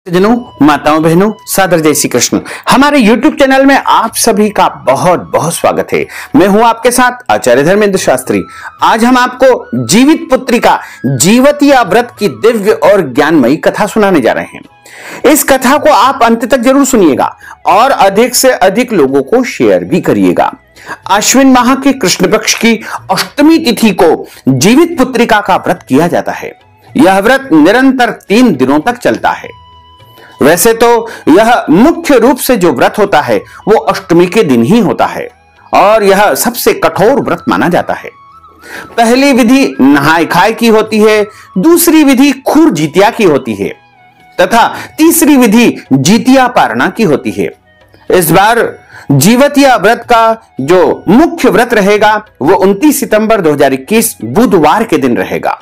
जनों, माताओं, बहनों, सादर जय श्री कृष्ण। हमारे YouTube चैनल में आप सभी का बहुत बहुत स्वागत है। मैं हूं आपके साथ आचार्य धर्मेंद्र शास्त्री। आज हम आपको जीवित पुत्रिका जीवतिया व्रत की दिव्य और ज्ञानमयी कथा सुनाने जा रहे हैं। इस कथा को आप अंत तक जरूर सुनिएगा और अधिक से अधिक लोगों को शेयर भी करिएगा। आश्विन माह के कृष्ण पक्ष की अष्टमी तिथि को जीवित पुत्रिका का व्रत किया जाता है। यह व्रत निरंतर 3 दिनों तक चलता है। वैसे तो यह मुख्य रूप से जो व्रत होता है वो अष्टमी के दिन ही होता है और यह सबसे कठोर व्रत माना जाता है। पहली विधि नहाय खाए की होती है, दूसरी विधि खुर जीतिया की होती है तथा तीसरी विधि जीतिया पारणा की होती है। इस बार जीवतिया व्रत का जो मुख्य व्रत रहेगा वो 29 सितंबर 2021 बुधवार के दिन रहेगा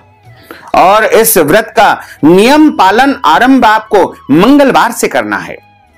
और इस व्रत का नियम पालन आरंभ आपको मंगलवार से करना है।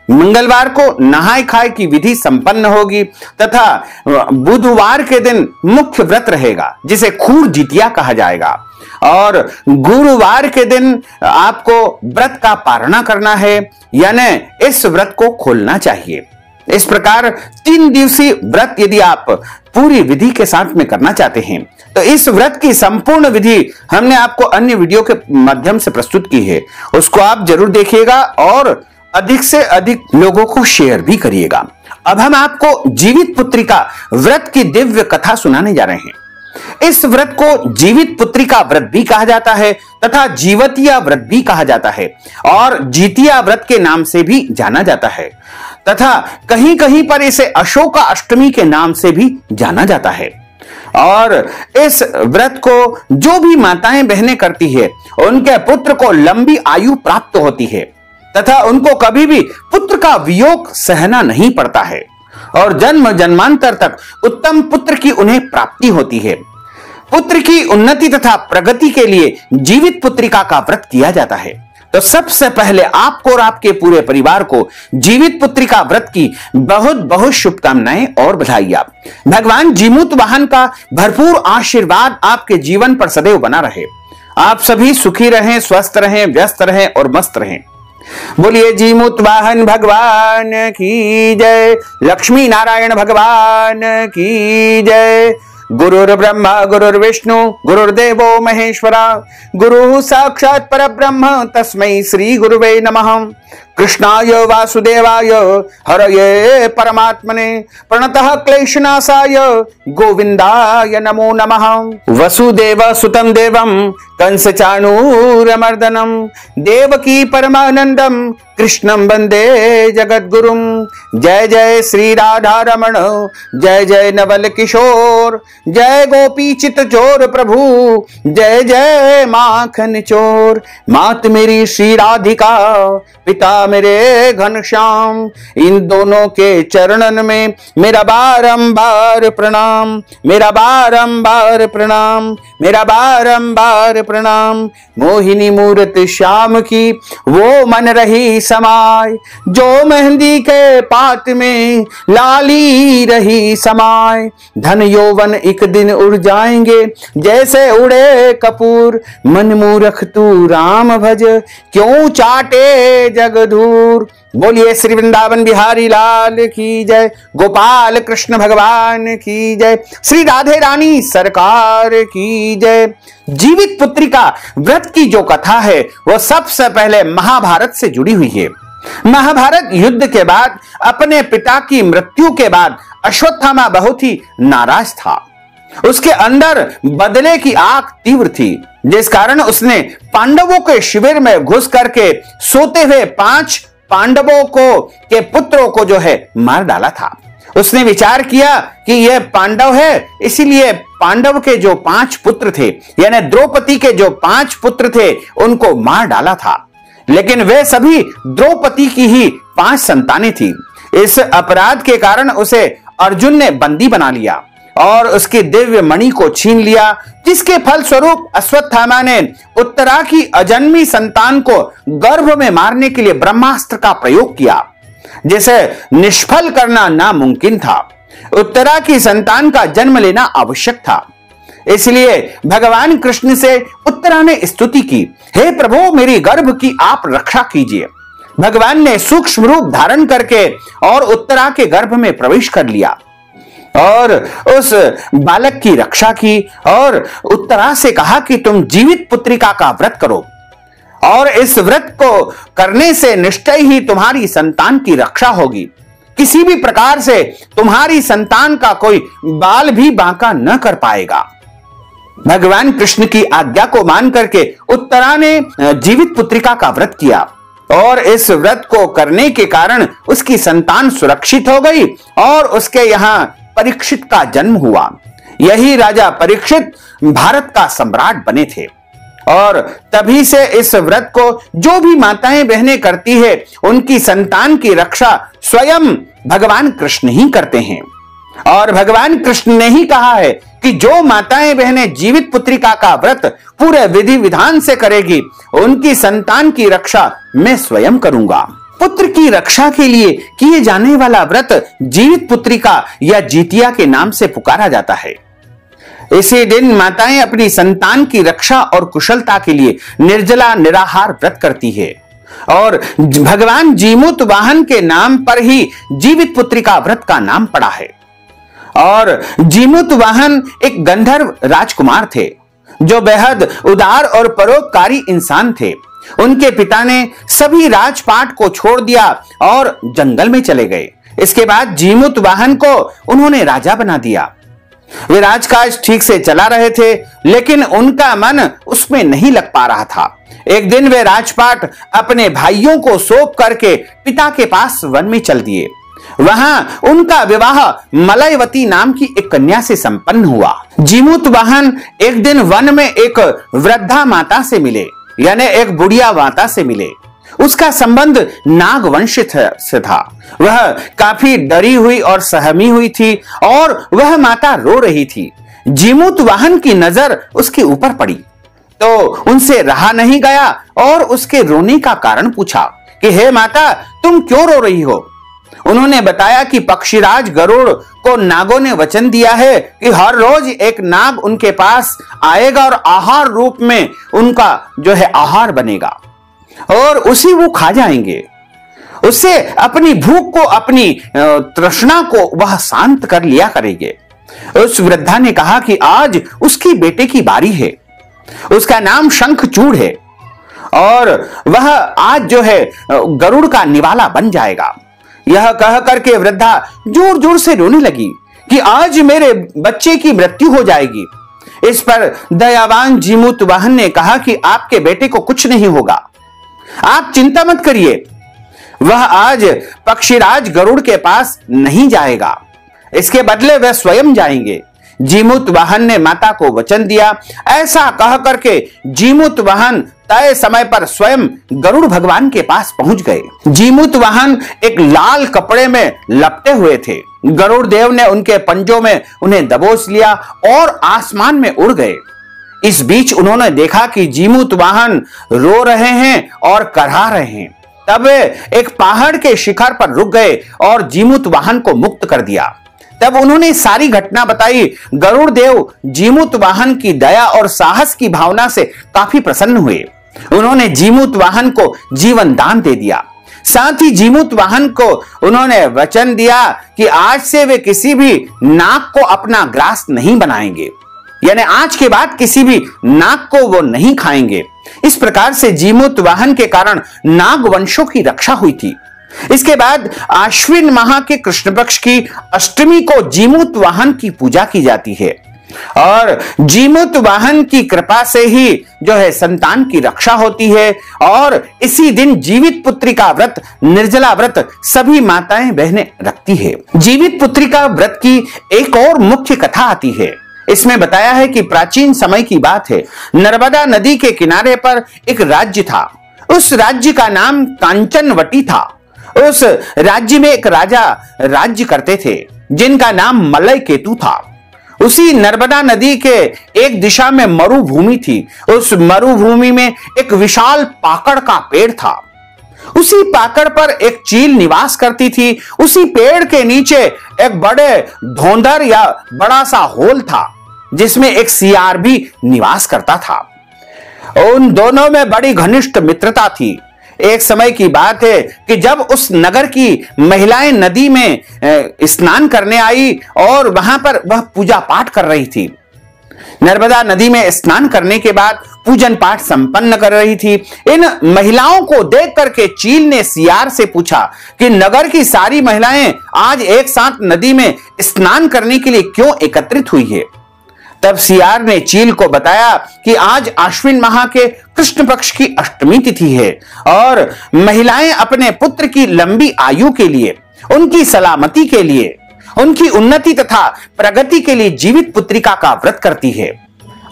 मंगलवार को नहाय खाए की विधि संपन्न होगी तथा बुधवार के दिन मुख्य व्रत रहेगा जिसे खूर जीतिया कहा जाएगा और गुरुवार के दिन आपको व्रत का पारणा करना है, यानी इस व्रत को खोलना चाहिए। इस प्रकार 3 दिवसीय व्रत यदि आप पूरी विधि के साथ में करना चाहते हैं तो इस व्रत की संपूर्ण विधि हमने आपको अन्य वीडियो के माध्यम से प्रस्तुत की है, उसको आप जरूर देखिएगा और अधिक से अधिक लोगों को शेयर भी करिएगा। अब हम आपको जीवित पुत्रिका व्रत की दिव्य कथा सुनाने जा रहे हैं। इस व्रत को जीवित पुत्रिका व्रत भी कहा जाता है तथा जीवतिया व्रत भी कहा जाता है और जीतिया व्रत के नाम से भी जाना जाता है तथा कहीं कहीं पर इसे अशोका अष्टमी के नाम से भी जाना जाता है। और इस व्रत को जो भी माताएं बहनें करती है उनके पुत्र को लंबी आयु प्राप्त होती है तथा उनको कभी भी पुत्र का वियोग सहना नहीं पड़ता है और जन्म जन्मांतर तक उत्तम पुत्र की उन्हें प्राप्ति होती है। पुत्र की उन्नति तथा प्रगति के लिए जीवित पुत्रिका का व्रत किया जाता है। तो सबसे पहले आपको और आपके पूरे परिवार को जीवित पुत्रिका व्रत की बहुत बहुत शुभकामनाएं और बधाइयां। भगवान जीमूत वाहन का भरपूर आशीर्वाद आपके जीवन पर सदैव बना रहे। आप सभी सुखी रहें, स्वस्थ रहें, व्यस्त रहें और मस्त रहें। बोलिए जीमूत वाहन भगवान की जय, लक्ष्मी नारायण भगवान की जय। गुरुर् ब्रह्मा गुरुर्विष्णु गुरुर्देवो महेश्वरा, गुरु साक्षात् परब्रह्म तस्मै श्री गुरुवे नमः। कृष्णाय वासुदेवाय हरये परमात्मने प्रणतः क्लेशनाशाय गोविंदाय नमो नमः। वसुदेव सुतं देवं कंस चाणूरमर्दनम देवकी परमानंदम कृष्णं वंदे जगद्गुरुम। जय जय श्री राधा रमण, जय जय नवल किशोर, जय गोपी चित चोर प्रभु, जय जय माखन चोर। मात मेरी श्री राधिका, पिता मेरे घनश्याम, इन दोनों के चरणन में मेरा बारंबार प्रणाम, मेरा बारंबार प्रणाम, मेरा बारंबार प्रणाम। मोहिनी मूर्त श्याम की वो मन रही समाय, जो मेहंदी के पात में लाली रही समाय। धन यौवन एक दिन उड़ जाएंगे जैसे उड़े कपूर, मन मूर्ख तू राम भज क्यों चाटे जगधूर। बोलिए श्री वृंदावन बिहारी लाल की जय, गोपाल कृष्ण भगवान की जय, श्री राधे रानी सरकार की जय। जीवित पुत्रिका व्रत की जो कथा है वो सबसे पहले महाभारत से जुड़ी हुई है। महाभारत युद्ध के बाद अपने पिता की मृत्यु के बाद अश्वत्थामा बहुत ही नाराज था। उसके अंदर बदले की आग तीव्र थी जिस कारण उसने पांडवों के शिविर में घुस करके सोते हुए 5 पांडवों को के पुत्रों को जो है मार डाला था। उसने विचार किया कि यह पांडव है, इसीलिए पांडव के जो 5 पुत्र थे यानी द्रौपदी के जो 5 पुत्र थे उनको मार डाला था, लेकिन वे सभी द्रौपदी की ही 5 संतानें थी। इस अपराध के कारण उसे अर्जुन ने बंदी बना लिया और उसकी दिव्य मणि को छीन लिया, जिसके फलस्वरूप अश्वत्थामा ने उत्तरा की अजन्मी संतान को गर्भ में मारने के लिए ब्रह्मास्त्र का प्रयोग किया, जिसे निष्फल करना नामुमकिन था। उत्तरा की संतान का जन्म लेना आवश्यक था। इसलिए भगवान कृष्ण से उत्तरा ने स्तुति की, हे प्रभु मेरी गर्भ की आप रक्षा कीजिए। भगवान ने सूक्ष्म रूप धारण करके और उत्तरा के गर्भ में प्रवेश कर लिया और उस बालक की रक्षा की और उत्तरा से कहा कि तुम जीवित पुत्रिका का व्रत करो और इस व्रत को करने से निश्चय ही तुम्हारी संतान की रक्षा होगी। किसी भी प्रकार से तुम्हारी संतान का कोई बाल भी बांका न कर पाएगा। भगवान कृष्ण की आज्ञा को मान करके उत्तरा ने जीवित पुत्रिका का व्रत किया और इस व्रत को करने के कारण उसकी संतान सुरक्षित हो गई और उसके यहाँ परीक्षित का जन्म हुआ। यही राजा परीक्षित भारत का सम्राट बने थे और तभी से इस व्रत को जो भी माताएं बहनें करती है उनकी संतान की रक्षा स्वयं भगवान कृष्ण ही करते हैं। और भगवान कृष्ण ने ही कहा है कि जो माताएं बहनें जीवित पुत्रिका का व्रत पूरे विधि विधान से करेगी उनकी संतान की रक्षा मैं स्वयं करूंगा। पुत्र की रक्षा के लिए किए जाने वाला व्रत जीवित पुत्रिका या जितिया के नाम से पुकारा जाता है। इसी दिन माताएं अपनी संतान की रक्षा और कुशलता के लिए निर्जला निराहार व्रत करती है और भगवान जीमूत वाहन के नाम पर ही जीवित पुत्रिका व्रत का नाम पड़ा है। और जीमूत वाहन एक गंधर्व राजकुमार थे जो बेहद उदार और परोपकारी इंसान थे। उनके पिता ने सभी राजपाट को छोड़ दिया और जंगल में चले गए। इसके बाद जीमूत वाहन को उन्होंने राजा बना दिया। वे राजकाज ठीक से चला रहे थे लेकिन उनका मन उसमें नहीं लग पा रहा था। एक दिन वे राजपाट अपने भाइयों को सौंप करके पिता के पास वन में चल दिए। वहां उनका विवाह मलयवती नाम की एक कन्या से संपन्न हुआ। जीमूत वाहन एक दिन वन में एक वृद्धा माता से मिले, यानी एक बुढ़िया माता से मिले। उसका संबंध नागवंश से था। वह काफी डरी हुई और सहमी हुई थी और वह माता रो रही थी। जीमूत वाहन की नजर उसके ऊपर पड़ी तो उनसे रहा नहीं गया और उसके रोने का कारण पूछा कि हे माता, तुम क्यों रो रही हो? उन्होंने बताया कि पक्षीराज गरुड़ को नागों ने वचन दिया है कि हर रोज एक नाग उनके पास आएगा और आहार रूप में उनका जो है आहार बनेगा और उसी वो खा जाएंगे। उससे अपनी भूख को, अपनी तृष्णा को वह शांत कर लिया करेंगे। उस वृद्धा ने कहा कि आज उसकी बेटे की बारी है। उसका नाम शंखचूड़ है और वह आज जो है गरुड़ का निवाला बन जाएगा। यह कह करके वृद्धा जोर जोर से रोने लगी कि आज मेरे बच्चे की मृत्यु हो जाएगी। इस पर दयावान जीमूत वाहन ने कहा कि आपके बेटे को कुछ नहीं होगा, आप चिंता मत करिए। वह आज पक्षीराज गरुड़ के पास नहीं जाएगा, इसके बदले वह स्वयं जाएंगे। जीमूत वाहन ने माता को वचन दिया। ऐसा कह करके जीमूत वाहन तय समय पर स्वयं गरुड़ भगवान के पास पहुंच गए। जीमूत वाहन एक लाल कपड़े में लपटे हुए थे। गरुड़ देव ने उनके पंजों में उन्हें दबोच लिया और आसमान में उड़ गए। इस बीच उन्होंने देखा कि जीमूत वाहन रो रहे हैं और करहा रहे हैं। तब वे एक पहाड़ के शिखर पर रुक गए और जीमूत वाहन को मुक्त कर दिया। तब उन्होंने सारी घटना बताई। गरुड़ देव जीमूत वाहन की दया और साहस की भावना से काफी प्रसन्न हुए। उन्होंने जीमूत वाहन को जीवन दान दे दिया। साथ ही जीमूत वाहन को उन्होंने वचन दिया कि आज से वे किसी भी नाग को अपना ग्रास नहीं बनाएंगे, यानी आज के बाद किसी भी नाग को वो नहीं खाएंगे। इस प्रकार से जीमूत वाहन के कारण नाग वंशों की रक्षा हुई थी। इसके बाद आश्विन माह के कृष्ण पक्ष की अष्टमी को जीमूत वाहन की पूजा की जाती है और जीमूत वाहन की कृपा से ही जो है संतान की रक्षा होती है। और इसी दिन जीवित पुत्री का व्रत, निर्जला व्रत सभी माताएं बहनें रखती है। जीवित पुत्री का व्रत की एक और मुख्य कथा आती है। इसमें बताया है कि प्राचीन समय की बात है, नर्मदा नदी के किनारे पर एक राज्य था। उस राज्य का नाम कांचनवटी था। उस राज्य में एक राजा राज्य करते थे जिनका नाम मलय केतु था। उसी नर्मदा नदी के एक दिशा में मरुभूमि थी। उस मरुभूमि में एक विशाल पाकड़ का पेड़ था। उसी पाकड़ पर एक चील निवास करती थी। उसी पेड़ के नीचे एक बड़े धोंधर या बड़ा सा होल था जिसमें एक सियार भी निवास करता था। उन दोनों में बड़ी घनिष्ठ मित्रता थी। एक समय की बात है कि जब उस नगर की महिलाएं नदी में स्नान करने आई और वहां पर वह पूजा पाठ कर रही थी। नर्मदा नदी में स्नान करने के बाद पूजन पाठ संपन्न कर रही थी। इन महिलाओं को देख करके चील ने सियार से पूछा कि नगर की सारी महिलाएं आज एक साथ नदी में स्नान करने के लिए क्यों एकत्रित हुई है। तब सियार ने चील को बताया कि आज आश्विन माह के कृष्ण पक्ष की अष्टमी तिथि है और महिलाएं अपने पुत्र की लंबी आयु के लिए, उनकी सलामती के लिए, उनकी उन्नति तथा प्रगति के लिए जीवित पुत्रिका का व्रत करती है।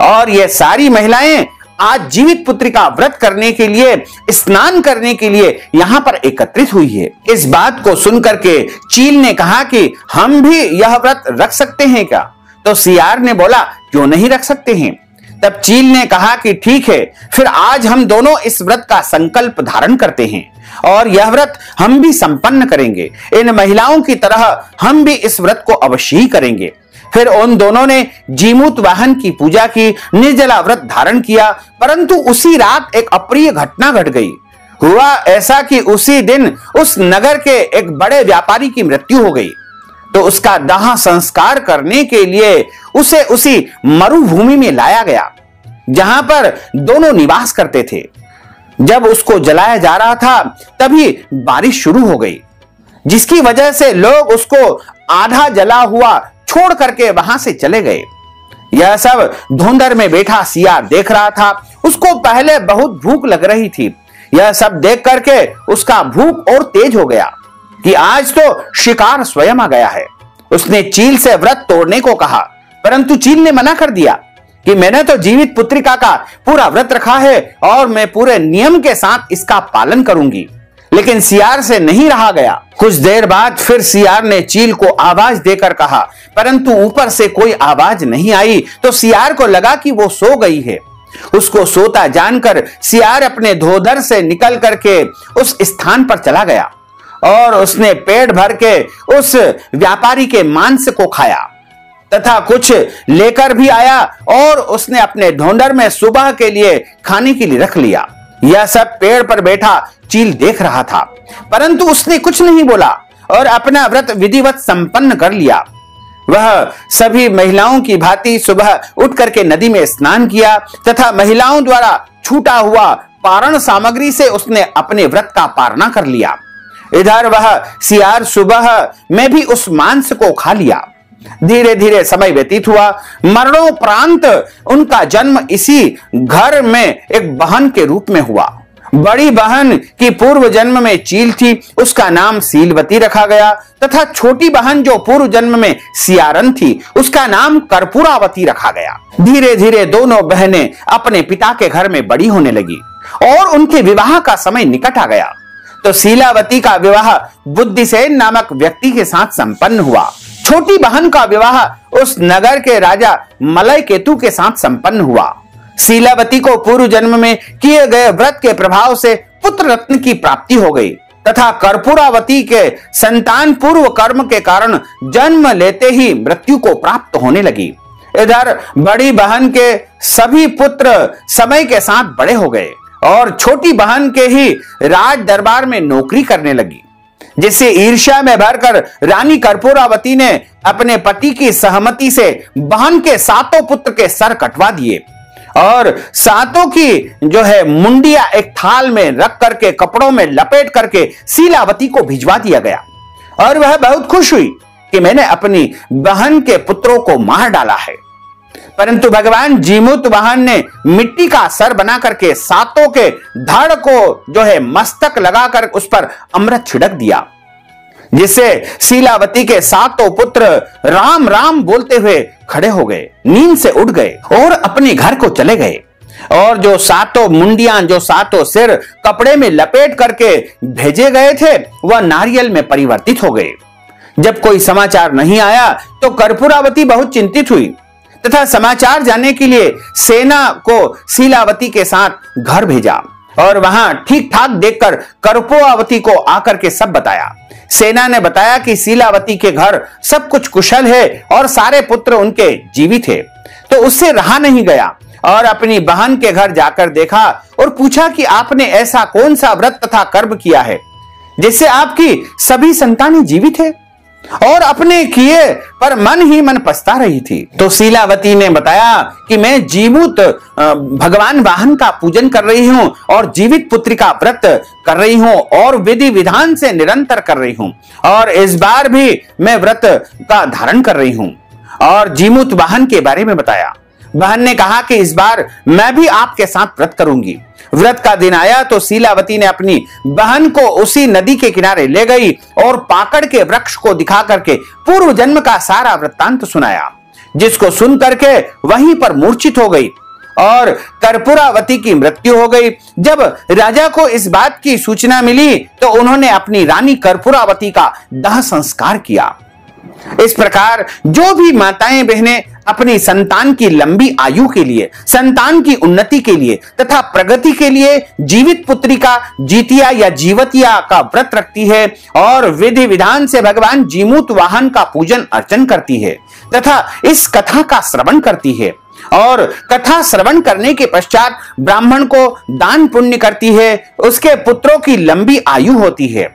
और ये सारी महिलाएं आज जीवित पुत्रिका व्रत करने के लिए, स्नान करने के लिए यहां पर एकत्रित हुई है। इस बात को सुनकर के चील ने कहा कि हम भी यह व्रत रख सकते हैं क्या? तो सियार ने बोला, क्यों नहीं रख सकते हैं। तब चील ने कहा कि ठीक है, फिर आज हम दोनों इस व्रत का संकल्प धारण करते हैं और यह व्रत हम भी संपन्न करेंगे। इन महिलाओं की तरह हम भी इस व्रत को अवश्य ही करेंगे। फिर उन दोनों ने जीमूत वाहन की पूजा की, निर्जला व्रत धारण किया। परंतु उसी रात एक अप्रिय घटना घट गई। हुआ ऐसा कि उसी दिन उस नगर के एक बड़े व्यापारी की मृत्यु हो गई। तो उसका दाह संस्कार करने के लिए उसे उसी मरुभूमि में लाया गया जहां पर दोनों निवास करते थे। जब उसको जलाया जा रहा था तभी बारिश शुरू हो गई, जिसकी वजह से लोग उसको आधा जला हुआ छोड़ करके वहां से चले गए। यह सब धुंधर में बैठा सियार देख रहा था। उसको पहले बहुत भूख लग रही थी। यह सब देख करके उसका भूख और तेज हो गया कि आज तो शिकार स्वयं आ गया है। उसने चील से व्रत तोड़ने को कहा, परंतु चील ने मना कर दिया कि मैंने तो जीवित पुत्रिका का पूरा व्रत रखा है और मैं पूरे नियम के साथ इसका पालन करूंगी। लेकिन सियार से नहीं रहा गया। कुछ देर बाद फिर सियार ने चील को आवाज देकर कहा, परंतु ऊपर से कोई आवाज नहीं आई। तो सियार को लगा कि वो सो गई है। उसको सोता जानकर सियार अपने धोधर से निकल करके उस स्थान पर चला गया और उसने पेट भर के उस व्यापारी के मांस को खाया तथा कुछ लेकर भी आया और उसने अपने ढोंडर में सुबह के लिए खाने के लिए रख लिया। यह सब पेड़ पर बैठा चील देख रहा था, परंतु उसने कुछ नहीं बोला और अपना व्रत विधिवत संपन्न कर लिया। वह सभी महिलाओं की भांति सुबह उठ करके नदी में स्नान किया तथा महिलाओं द्वारा छूटा हुआ पारण सामग्री से उसने अपने व्रत का पारणा कर लिया। इधर वह सियार सुबह में भी उस मांस को खा लिया। धीरे धीरे समय व्यतीत हुआ। मरणोपरांत उनका जन्म इसी घर में एक बहन के रूप में हुआ। बड़ी बहन की पूर्व जन्म में चील थी, उसका नाम सीलवती रखा गया तथा छोटी बहन जो पूर्व जन्म में सियारन थी, उसका नाम कर्पूरावती रखा गया। धीरे धीरे दोनों बहनें अपने पिता के घर में बड़ी होने लगी और उनके विवाह का समय निकट आ गया। तो सीलावती का विवाह बुद्धिसेन नामक व्यक्ति के साथ संपन्न हुआ। छोटी बहन का विवाह उस नगर के राजा मलय केतु के साथ संपन्न हुआ। सीलावती को पूर्व जन्म में किए गए व्रत के प्रभाव से पुत्र रत्न की प्राप्ति हो गई तथा कर्पूरावती के संतान पूर्व कर्म के कारण जन्म लेते ही मृत्यु को प्राप्त होने लगी। इधर बड़ी बहन के सभी पुत्र समय के साथ बड़े हो गए और छोटी बहन के ही राज दरबार में नौकरी करने लगी, जिससे ईर्ष्या में भरकर रानी कर्पूरावती ने अपने पति की सहमति से बहन के सातों पुत्र के सर कटवा दिए और सातों की जो है मुंडिया एक थाल में रख करके कपड़ों में लपेट करके सीलावती को भिजवा दिया गया। और वह बहुत खुश हुई कि मैंने अपनी बहन के पुत्रों को मार डाला है। परंतु भगवान जीमूत वाहन ने मिट्टी का सर बना करके सातों के धड़ को जो है मस्तक लगाकर उस पर अमृत छिड़क दिया, जिससे सीलावती के सातों पुत्र राम राम बोलते हुए खड़े हो गए, नींद से उठ गए और अपने घर को चले गए। और जो सातों मुंडियां, जो सातों सिर कपड़े में लपेट करके भेजे गए थे, वह नारियल में परिवर्तित हो गए। जब कोई समाचार नहीं आया तो कर्पूरावती बहुत चिंतित हुई तथा समाचार जानने के लिए सेना को सीलावती के साथ घर भेजा और वहां ठीक ठाक देखकर कर्पूरावती को आकर के सब बताया। सेना ने बताया कि सीलावती के घर सब कुछ कुशल है और सारे पुत्र उनके जीवित है। तो उससे रहा नहीं गया और अपनी बहन के घर जाकर देखा और पूछा कि आपने ऐसा कौन सा व्रत तथा कर्म किया है जिससे आपकी सभी संतानें जीवित है और अपने किए पर मन ही मन पछता रही थी। तो शीलावती ने बताया कि मैं जीमूत भगवान वाहन का पूजन कर रही हूं और जीवित पुत्री का व्रत कर रही हूं और विधि विधान से निरंतर कर रही हूं और इस बार भी मैं व्रत का धारण कर रही हूं और जीमूत वाहन के बारे में बताया। बहन ने कहा कि इस बार मैं भी आपके साथ व्रत करूंगी। व्रत का दिन आया तो शीलावती ने अपनी बहन को उसी नदी के किनारे ले गई और पाकड़ के वृक्ष को दिखा करके पूर्व जन्म का सारा वृत्तांत सुनाया, जिसको सुन करके वहीं पर मूर्छित हो गई और कर्पूरावती की मृत्यु हो गई। जब राजा को इस बात की सूचना मिली तो उन्होंने अपनी रानी कर्पूरावती का दाह संस्कार किया। इस प्रकार जो भी माताएं बहनें अपनी संतान की लंबी आयु के लिए, संतान की उन्नति के लिए तथा प्रगति के लिए जीवित पुत्री का जीतिया या जीवतिया का व्रत रखती है और विधि विधान से भगवान जीमूत वाहन का पूजन अर्चन करती है तथा इस कथा का श्रवण करती है और कथा श्रवण करने के पश्चात ब्राह्मण को दान पुण्य करती है, उसके पुत्रों की लंबी आयु होती है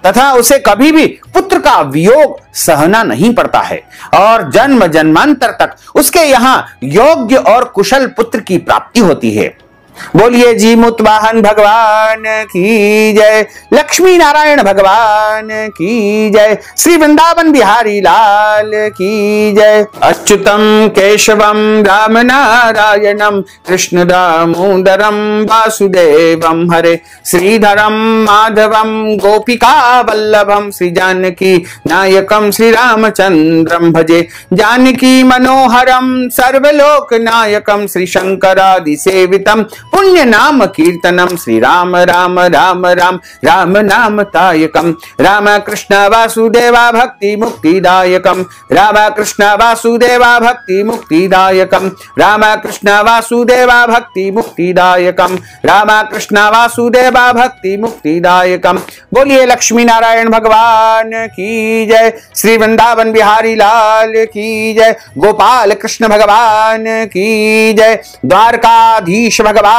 तथा उसे कभी भी पुत्र का वियोग सहना नहीं पड़ता है और जन्म जन्मांतर तक उसके यहाँ योग्य और कुशल पुत्र की प्राप्ति होती है। बोलिए जीमूत वाहन भगवान की जय, लक्ष्मी नारायण भगवान की जय, श्री वृंदावन बिहारी लाल की जय। अच्युतम केशवम राम नारायणम कृष्ण दामोदरम वासुदेवम हरे, श्रीधरम माधवम गोपिका वल्लभम, श्री जानकी नायकम श्री रामचंद्रम भजे, जानकी मनोहरम सर्वलोक नायकम, श्री शंकरादि सेवितम पुण्य नाम कीर्तनम, श्री राम राम राम राम राम नाम तायकम, राम कृष्ण वासुदेवा भक्ति मुक्तिदायकम, राम कृष्ण वासुदेवा भक्ति मुक्तिदायकम, राम कृष्ण वासुदेवा भक्ति मुक्तिदायकम, राम कृष्ण वासुदेवा भक्ति मुक्तिदायकम। बोलिए लक्ष्मी नारायण भगवान की जय, श्री वृंदावन बिहारी लाल की जय, गोपाल कृष्ण भगवान की जय, द्वारकाधीश भगवान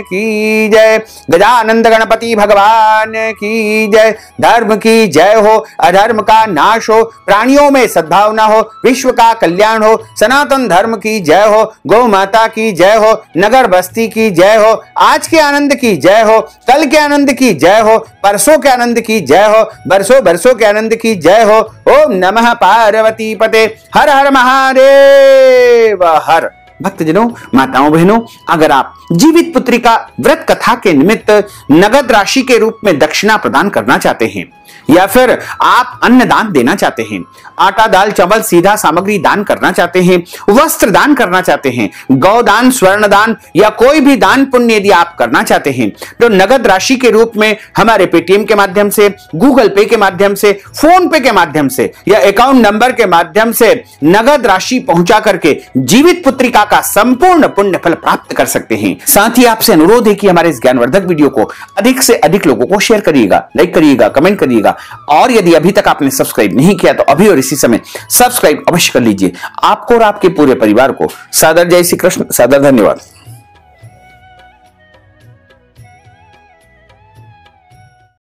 की जय, गजानंद गणपति भगवान की जय। धर्म की जय हो, अधर्म का नाश हो, प्राणियों में सद्भावना हो, विश्व का कल्याण हो, सनातन धर्म की जय हो, गौ माता की जय हो, नगर बस्ती की जय हो, आज के आनंद की जय हो, कल के आनंद की जय हो, परसों के आनंद की जय हो, बरसों बरसों के आनंद की जय हो। ओम नमः पार्वती पते, हर हर महादेव हर। भक्तजनों, माताओं बहनों, अगर आप जीवित पुत्री का व्रत कथा के निमित्त नगद राशि के रूप में दक्षिणा प्रदान करना चाहते हैं या फिर आप अन्न दान देना चाहते हैं, आटा दाल चावल सीधा सामग्री दान करना चाहते हैं, वस्त्र दान करना चाहते हैं, गौदान, स्वर्ण दान या कोई भी दान पुण्य यदि आप करना चाहते हैं तो नगद राशि के रूप में हमारे पेटीएम के माध्यम से, गूगल पे के माध्यम से, फोन पे के माध्यम से या अकाउंट नंबर के माध्यम से नगद राशि पहुंचा करके जीवित पुत्रिका का संपूर्ण पुण्य फल प्राप्त कर सकते हैं। साथ ही आपसे अनुरोध है कि हमारे इस ज्ञानवर्धक वीडियो को अधिक से अधिक लोगों को शेयर करिएगा, लाइक करिएगा, कमेंट करिएगा और यदि अभी तक आपने सब्सक्राइब नहीं किया तो अभी और इसी समय सब्सक्राइब अवश्य कर लीजिए। आपको और आपके पूरे परिवार को सादर जय श्री कृष्ण, सादर धन्यवाद।